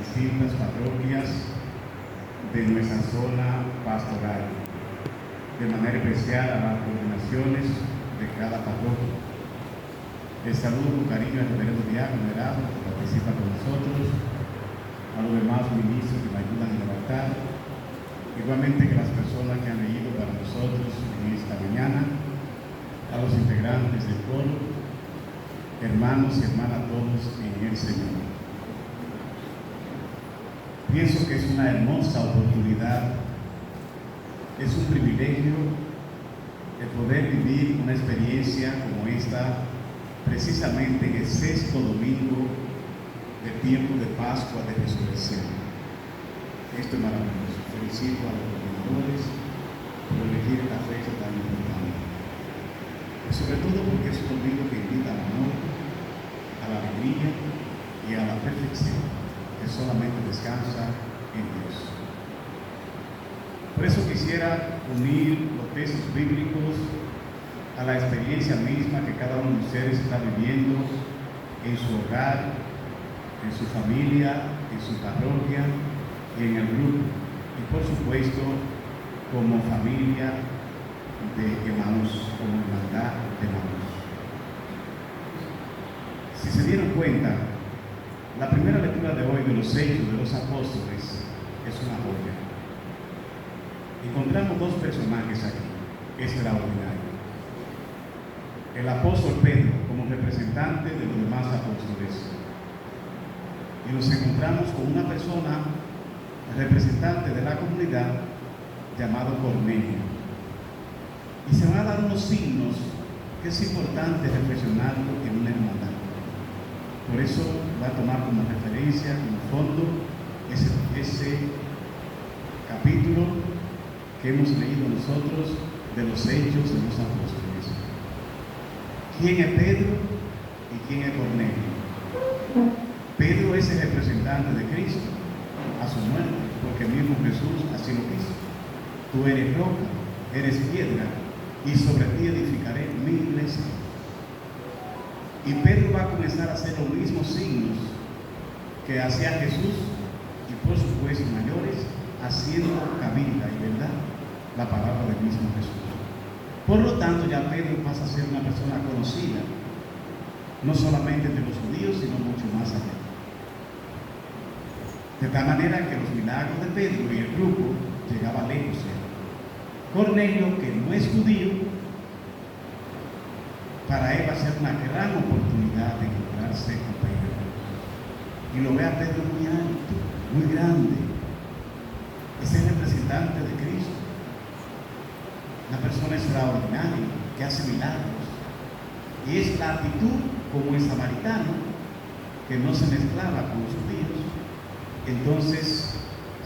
distintas parroquias de nuestra zona pastoral, de manera especial a las coordinaciones de cada parroquia. Les saludo con cariño al reverendo diácono Erasmo, que participa con nosotros, a los demás ministros que me ayudan en el altar, igualmente que las personas que han leído para nosotros en esta mañana, a los integrantes del coro, hermanos y hermanas todos en el Señor. Pienso que es una hermosa oportunidad, es un privilegio el poder vivir una experiencia como esta, precisamente en el sexto domingo del tiempo de Pascua de Resurrección. Esto es maravilloso. Felicito a los coordinadores por elegir esta fecha tan importante. Y sobre todo porque es un domingo que invita al amor, a la alegría y a la perfección, que solamente descansa en Dios. Por eso quisiera unir los textos bíblicos a la experiencia misma que cada uno de ustedes está viviendo en su hogar, en su familia, en su parroquia y en el grupo. Y por supuesto, como familia de Emaús, como hermandad de Emaús. Si se dieron cuenta, la primera lectura de hoy de los Hechos de los Apóstoles es una joya. Encontramos dos personajes aquí, extraordinarios. El apóstol Pedro como representante de los demás apóstoles. Y nos encontramos con una persona representante de la comunidad llamado Cornelio. Y se van a dar unos signos que es importante reflexionarlo en una hermandad. Por eso va a tomar como referencia, en el fondo, ese capítulo que hemos leído nosotros de los Hechos de los Apóstoles. ¿Quién es Pedro y quién es Cornelio? Pedro es el representante de Cristo a su muerte, porque mismo Jesús así lo quiso. Tú eres roca, eres piedra, y sobre ti edificaré mi iglesia. Y Pedro va a comenzar a hacer los mismos signos que hacía Jesús, y por supuesto mayores, haciendo cabida y verdad la palabra del mismo Jesús. Por lo tanto, ya Pedro pasa a ser una persona conocida, no solamente entre los judíos, sino mucho más allá. De tal manera que los milagros de Pedro y el grupo llegaban lejos. Cornelio, que no es judío, para él va a ser una gran oportunidad de encontrarse con Pedro. Y lo ve a Pedro muy alto, muy grande. Es el representante de Cristo. Una persona extraordinaria que hace milagros. Y es la actitud como el samaritano, que no se mezclaba con los judíos. Entonces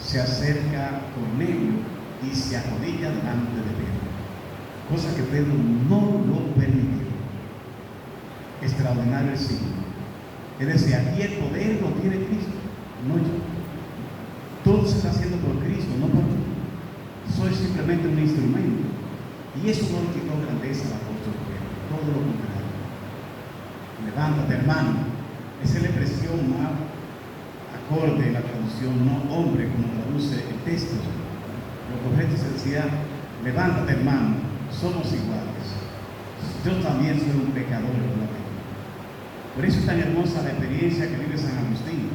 se acerca Cornelio y se arrodilla delante de Pedro, cosa que Pedro no lo permitió. Extraordinario el signo. Es decir, aquí el poder lo tiene Cristo, no yo. Todo se está haciendo por Cristo, no por mí. Soy simplemente un instrumento. Y eso no le quitó grandeza al apóstol Pedro, todo lo contrario. Levántate, hermano. Esa es la expresión más acorde en la traducción, no hombre, como traduce el texto. Lo correcto se decía, levántate, hermano, somos iguales. Yo también soy un pecador en la vida. Por eso es tan hermosa la experiencia que vive San Agustín.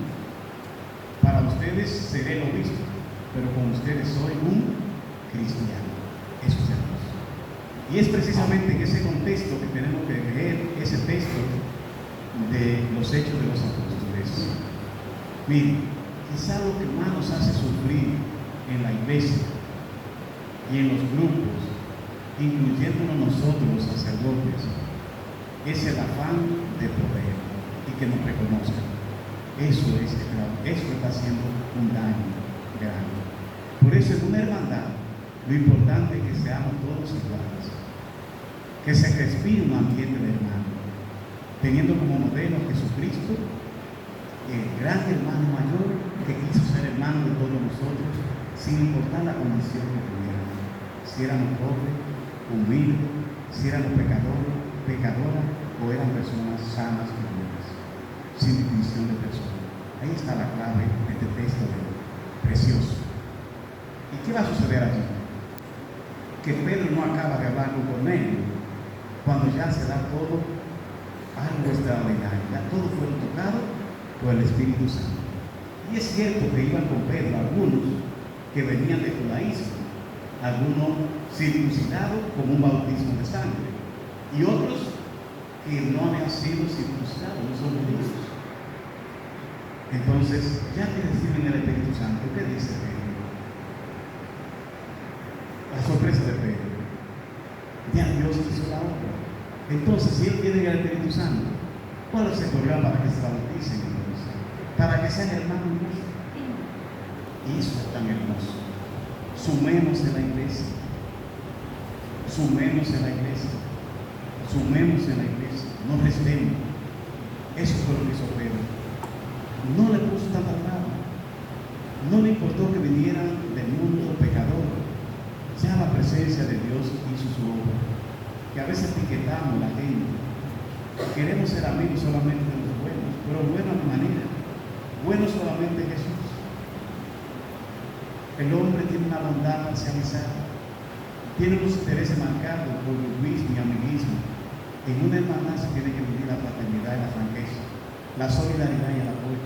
Para ustedes seré lo mismo, pero con ustedes soy un cristiano. Eso es hermoso. Y es precisamente en ese contexto que tenemos que leer ese texto de los Hechos de los Apóstoles. Miren, quizá lo que más nos hace sufrir en la iglesia y en los grupos, incluyéndonos nosotros los sacerdotes, es el afán de poder y que nos reconozcan. Eso está haciendo un daño grande. Por eso en una hermandad lo importante es que seamos todos iguales, que se respire un ambiente de hermano, teniendo como modelo a Jesucristo, el gran hermano mayor que quiso ser hermano de todos nosotros, sin importar la condición que tuviéramos, si éramos pobres, humildes, si éramos pecadoras o eran personas sanas y buenas, sin distinción de personas. Ahí está la clave de este texto precioso. ¿Y qué va a suceder allí? Que Pedro no acaba de hablar con Cornelio cuando ya se da todo algo extraordinario. Ya todos fueron tocados por el Espíritu Santo. Y es cierto que iban con Pedro algunos que venían de judaísmo, algunos circuncidados como un bautismo de sangre, y otros que no habían sido circuncidados, no son judíos. Entonces, ya que reciben el Espíritu Santo, ¿qué dice Pedro? La sorpresa de Pedro. Ya Dios hizo la obra. Entonces, si él tiene el Espíritu Santo, ¿cuál es el programa para que se bauticen entonces? Para que sean hermanos nuestros. Y eso es tan hermoso. Sumemos en la iglesia. Sumemos en la iglesia. Sumemos en la iglesia. No restemos. Eso fue lo que hizo Pedro. No le puso tanta traba. No le importó que vinieran del mundo pecador. Ya la presencia de Dios hizo su obra. Que a veces etiquetamos a la gente. Queremos ser amigos solamente de los buenos, pero buenos de manera. Bueno solamente Jesús. El hombre tiene una bondad parcializada. Tiene unos intereses marcados por el egoísmo y amiguismo. En una hermandad se tiene que vivir la fraternidad y la franqueza, la solidaridad y el apoyo,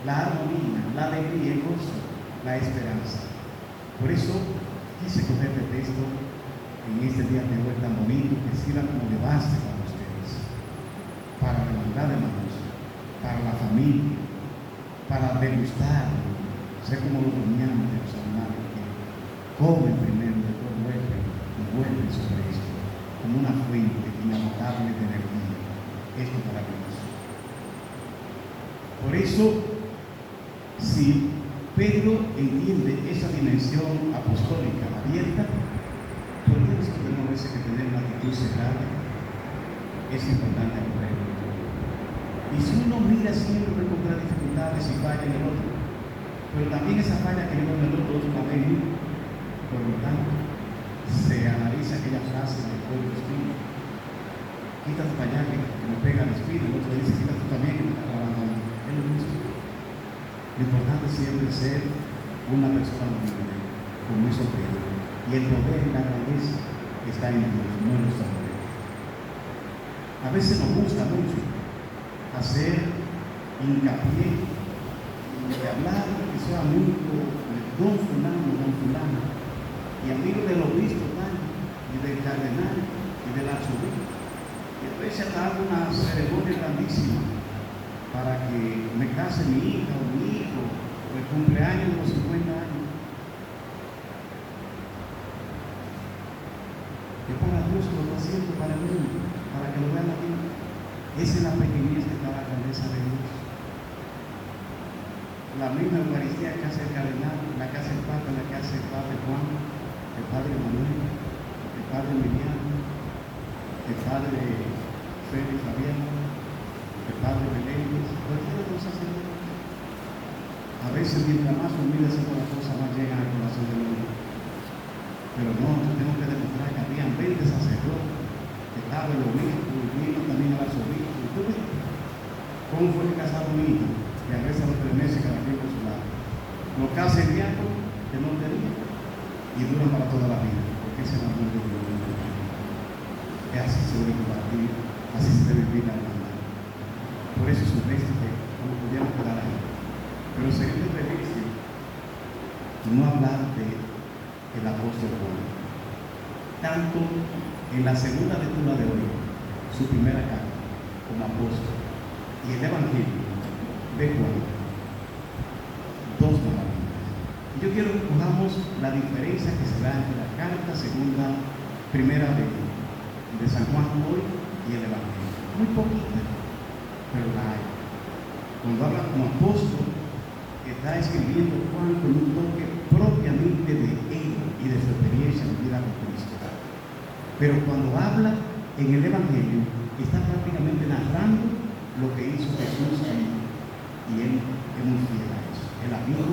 la armonía, la alegría, el gozo, la esperanza. Por eso quise coger este texto en este día de hoy tan bonito, que sirva como de base para ustedes, para la hermandad de manos, para la familia, para degustar, ser como los rumiantes, los animales que comen primero, después vuelven sobre esto, como una fuente inagotable de energía. Esto es maravilloso. Por eso, si Pedro entiende esa dimensión apostólica abierta, ¿por qué nosotros tenemos a veces que tener una actitud cerrada? Es importante aprenderlo. Y si uno mira siempre encontrar dificultades y falla en el otro, pero también esa falla que vemos en el otro la ven, por lo tanto, se analiza aquella frase del pueblo espíritu. Quítate para allá que me pega el espíritu, el otro le dice, quítate tú también que me está trabajando. Es lo mismo. Lo importante es siempre ser una persona libre, como hizo Pedro. Y el poder y la grandeza está en Dios, no en nuestra poder. A veces nos gusta mucho hacer hincapié de hablar que sea amigo de don fulano, y amigo del obispo tal, y del cardenal, y del arzobispo. Y a veces hasta hago una ceremonia grandísima para que me case mi hija o mi hijo, o el cumpleaños de los 50 años. Es para Dios que lo está haciendo para el mundo, para que lo vean aquí. Esa es la pequeñez que está la grandeza de Dios. La misma Eucaristía que hace el cardenal, la que hace el Papa, la que hace el Padre Juan, el Padre Manuel, el Padre Emiliano, el Padre Félix Fabián, el Padre Belén, cualquiera de los sacerdotes. A veces, mientras más humilde hacemos las cosas, más llegan al corazón del hombre. Pero no, tengo que demostrar que habían 20 sacerdotes, que estaba el obispo, y vino también el arzobispo. ¿Y tú ves cómo fue que casaron mi hija? Y a veces a los 3 meses cada quien por su lado. Lo casa el diablo, que no tenía, y duran para toda la vida, porque ese es el amor de Dios. Que así se debe compartir, así se debe vivir la hermandad. Por eso es un texto que no podíamos quedar ahí. Pero sería un reverso no hablar del apóstol Juan. Tanto en la segunda lectura de hoy, su primera carta como apóstol, y el Evangelio de Juan, dos maravillas. Yo quiero que cojamos la diferencia que se da entre la carta primera de San Juan hoy y el Evangelio. Muy poquita, pero la hay. Cuando habla como apóstol, está escribiendo Juan con un toque propiamente de él y de su experiencia de vida con Cristo. Pero cuando habla en el Evangelio, está prácticamente narrando lo que hizo Jesús y él es muy fiel a eso. El amigo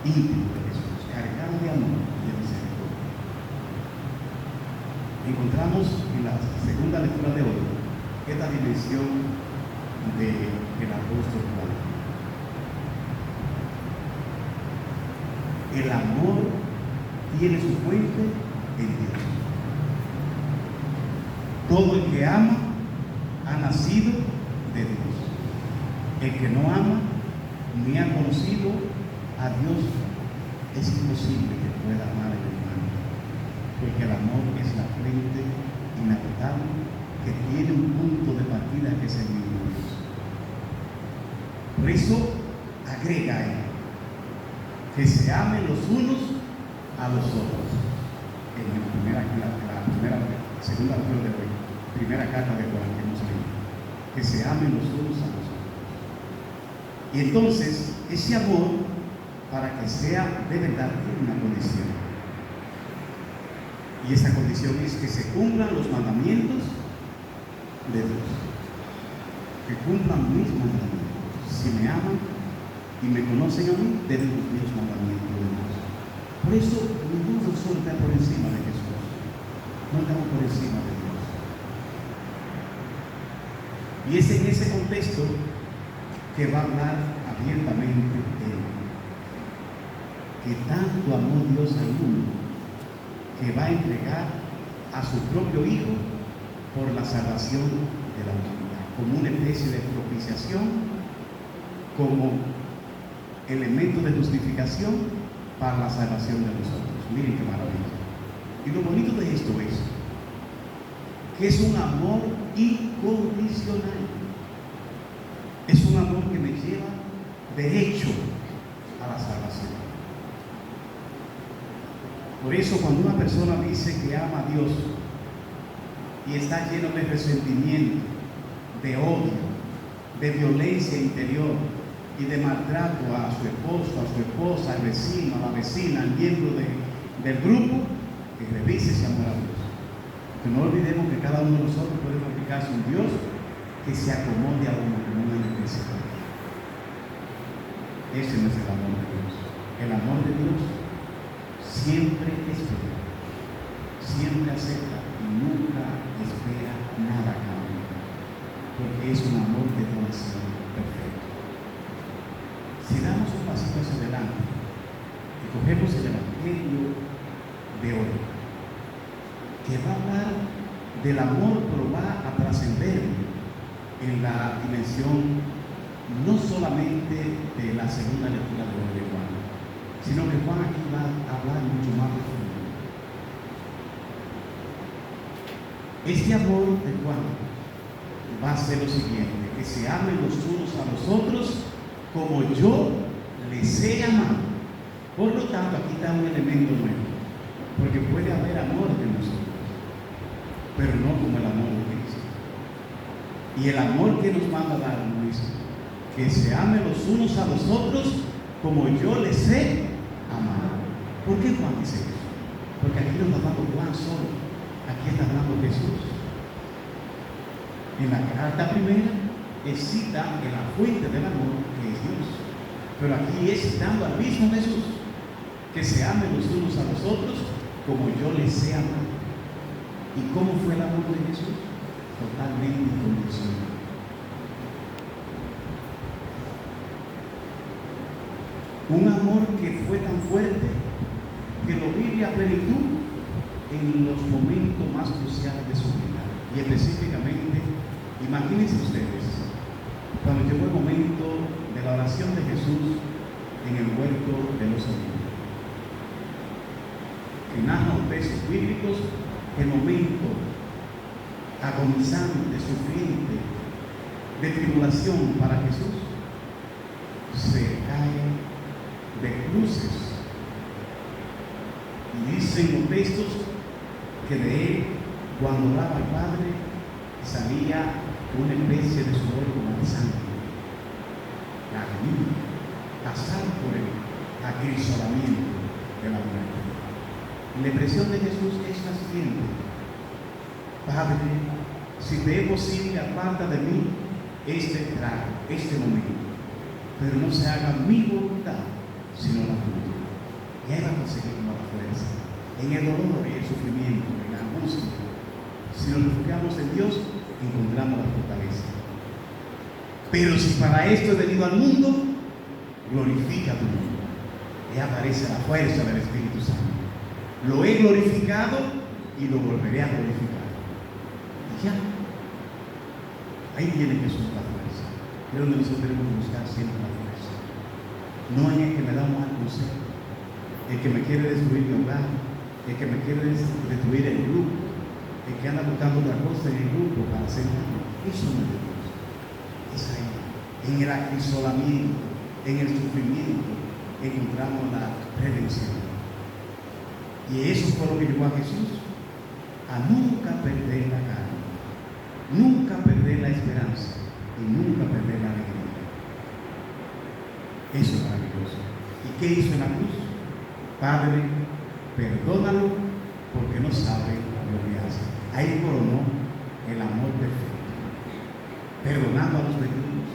íntimo de Jesús, cargado de amor y de misericordia. Encontramos en la segunda lectura de hoy esta dimensión del apóstol Juan. El amor tiene su fuente en Dios. Todo el que ama ha nacido de Dios. El que no ama ni ha conocido a Dios, es imposible que pueda amar al hermano, porque el amor es la fuente inagotable que tiene un punto de partida que es el mismo Dios. Por eso agrega ahí que se amen los unos a los otros. En la segunda primera carta de Juan que hemos leído, que se amen los unos a los otros. Y entonces ese amor, para que sea de verdad, tiene una condición, y esa condición es que se cumplan los mandamientos de Dios, que cumplan mis mandamientos. Si me aman y me conocen a mí, deben cumplir los mandamientos de Dios. Por eso ninguno solo está por encima de Jesús, no estamos por encima de Dios. Y es en ese contexto que va a hablar abiertamente Él, que tanto amó Dios al mundo, que va a entregar a su propio Hijo por la salvación de la humanidad, como una especie de propiciación, como elemento de justificación para la salvación de nosotros. Miren qué maravilla. Y lo bonito de esto es que es un amor incondicional. Es un amor que me lleva derecho a la salvación. Por eso cuando una persona dice que ama a Dios y está lleno de resentimiento, de odio, de violencia interior y de maltrato a su esposo, a su esposa, al vecino, a la vecina, al miembro del grupo, que revise ese amor a Dios. Que no olvidemos que cada uno de nosotros puede fabricarse un Dios que se acomode a uno como una necesidad. Ese no es el amor de Dios. El amor de Dios siempre espera, siempre acepta y nunca espera nada a cambio, porque es un amor de donación perfecto. Si damos un pasito hacia adelante y cogemos el Evangelio de hoy, que va a hablar del amor, pero va a trascender en la dimensión no solamente de la segunda lectura de Juan, sino que Juan aquí va a hablar mucho más profundo. Este amor de Juan va a ser lo siguiente: que se amen los unos a los otros como yo les he amado. Por lo tanto, aquí está un elemento nuevo, porque puede haber amor de nosotros, pero no como el amor de Cristo. Y el amor que nos manda a darnos es que se amen los unos a los otros como yo les he amado. ¿Por qué Juan dice eso? Porque aquí no está hablando Juan solo, aquí está hablando Jesús. En la carta primera cita en la fuente del amor, que es Dios, pero aquí es citando al mismo Jesús, que se amen los unos a los otros como yo les he amado. ¿Y cómo fue el amor de Jesús? Totalmente incondicional. Un amor que fue tan fuerte que lo vive a plenitud en los momentos más cruciales de su vida. Y específicamente, imagínense ustedes, cuando llegó el momento de la oración de Jesús en el huerto de los olivos, que narra los textos bíblicos, el momento agonizante, sufriente, de tribulación para Jesús, se cae de cruces. Y dicen los textos que de él, cuando oraba al Padre, salía una especie de sudor como de sangre, la agonía, pasar por el acrisolamiento de la muerte. Y la expresión de Jesús es la siguiente: Padre, si te es posible, aparta de mí este trago, este momento, pero no se haga mi voluntad, sino la tuya. Y ahí va a conseguir la fuerza, en el dolor y el sufrimiento, en la angustia. Si nos refugiamos en Dios, encontramos la fortaleza. Pero si para esto he venido al mundo, glorifica tu nombre. Y aparece la fuerza del Espíritu Santo. Lo he glorificado y lo volveré a glorificar. Y ya. Ahí viene Jesús la fuerza. Es donde nosotros tenemos que buscar siempre la fuerza. No en el que me da un mal consejo, el que me quiere destruir mi hogar, el que me quiere destruir el grupo, el que anda buscando otra cosa en el grupo para hacer algo. Eso no es de Dios. Es ahí, en el acrisolamiento, en el sufrimiento, encontramos la redención. Y eso fue lo que llevó a Jesús a nunca perder la carne, nunca perder la esperanza y nunca perder la alegría. Eso es maravilloso. ¿Y qué hizo en la cruz? Padre, perdónalo porque no sabe lo que hace. Ahí coronó el amor perfecto, perdonando a los pequeños.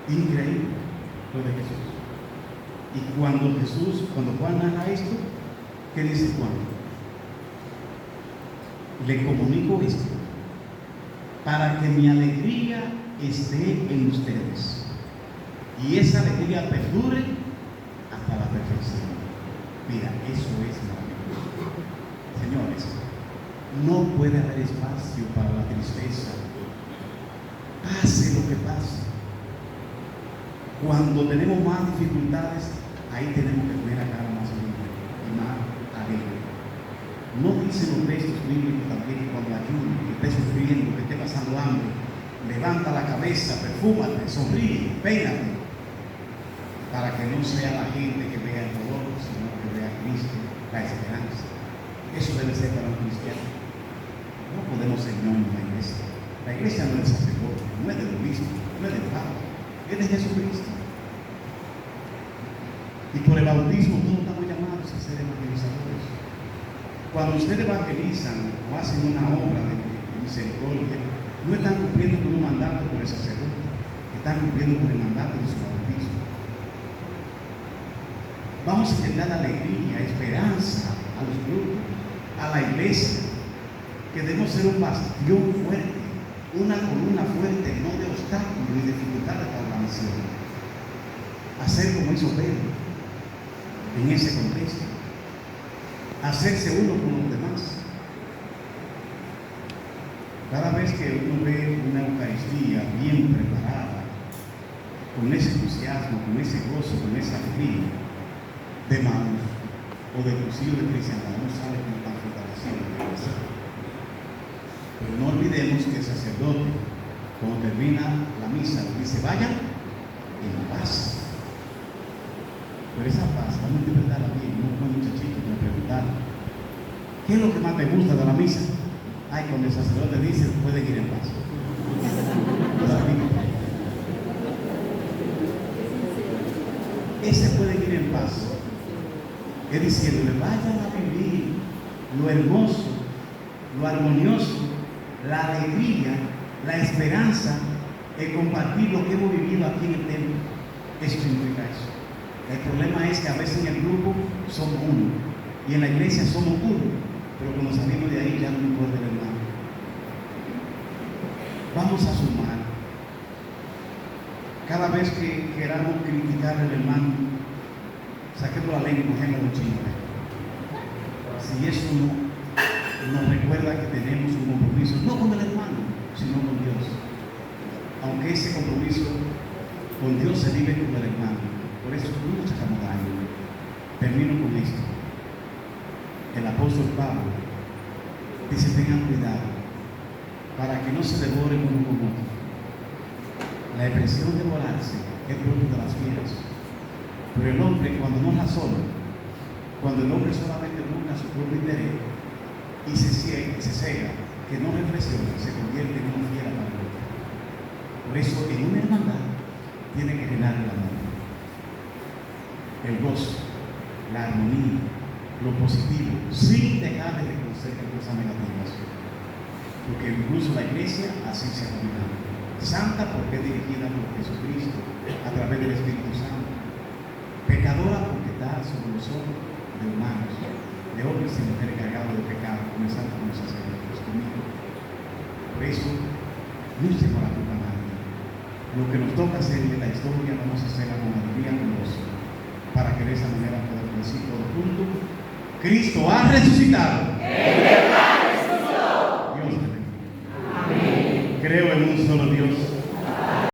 Increíble lo de Jesús. Y cuando Juan narra esto, ¿qué dice Juan? Le comunico esto para que mi alegría esté en ustedes y esa alegría perdure hasta la perfección. Mira, eso es maravilloso. Señores, no puede haber espacio para la tristeza. Pase lo que pase. Cuando tenemos más dificultades, ahí tenemos que tener la cara más libre y más alegre. No dicen los textos bíblicos también que cuando ayude, que esté sufriendo, que esté pasando hambre, levanta la cabeza, perfúmate, sonríe, peínate, para que no sea la gente que vea el dolor, sino que vea a Cristo, la esperanza. Eso debe ser para un cristiano. No podemos ser ñoños en la iglesia. La iglesia no es del sacerdote, no es del obispo, no es del Papa, es de Jesucristo. Y por el bautismo todos estamos llamados a ser evangelizadores. Cuando ustedes evangelizan o hacen una obra de misericordia, no están cumpliendo con un mandato por el sacerdote, están cumpliendo con el mandato de su bautismo. Vamos a llenar alegría, esperanza a los grupos, a la iglesia, que debemos ser un bastión fuerte, una columna fuerte, no de obstáculos ni dificultades para la misión. Hacer como hizo Pedro en ese contexto, hacerse uno con los demás. Cada vez que uno ve una Eucaristía bien preparada, con ese entusiasmo, con ese gozo, con esa alegría de manos o de cursillo de cristiandad, uno sabe cómo está fortaleciendo la iglesia. Pero no olvidemos que el sacerdote, cuando termina la misa, dice: vayan en paz. Pero esa paz, vamos a interpretarla bien. No fue muchachito que me preguntaron: ¿qué es lo que más te gusta de la misa? Ay, cuando el sacerdote dice: pueden ir en paz. Ese pueden ir en paz. Es diciéndole: vayan a vivir lo hermoso, lo armonioso, la alegría, la esperanza, el compartir lo que hemos vivido aquí en el templo. Eso significa eso. El problema es que a veces en el grupo somos uno y en la iglesia somos uno, pero cuando salimos de ahí ya no importa el hermano. Vamos a sumar. Cada vez que queramos criticar al hermano, saquemos la lengua y cogemos un chino. Si eso nos recuerda que tenemos un compromiso, no con el hermano, sino con Dios. Aunque ese compromiso con Dios se vive con el hermano. Por eso no nos sacamos daño. Termino con esto. El apóstol Pablo dice: tengan cuidado para que no se devoren uno con otro. La expresión devorarse es propio de las fieras. Pero el hombre, cuando no razona, cuando el hombre solamente busca su propio interés y se cega, que no reflexiona, se convierte en una fiera para el otro. Por eso, en una hermandad tiene que reinar el amor, el gozo, la armonía, lo positivo, sin dejar de reconocer cosas negativas. Porque incluso la iglesia así se ha caminado. Santa porque es dirigida por Jesucristo a través del Espíritu Santo. Pecadora porque está sobre los ojos de humanos, de hombres y mujeres cargados de pecado, comenzando con los sacerdotes conmigo. Por eso, no se para culpa a nadie. Lo que nos toca hacer en la historia, vamos a hacer la mayoría con gozo. de esa manera podemos decir todos juntos: Cristo ha resucitado. En verdad resucitó. Dios te bendiga. Amén. Creo en un solo Dios,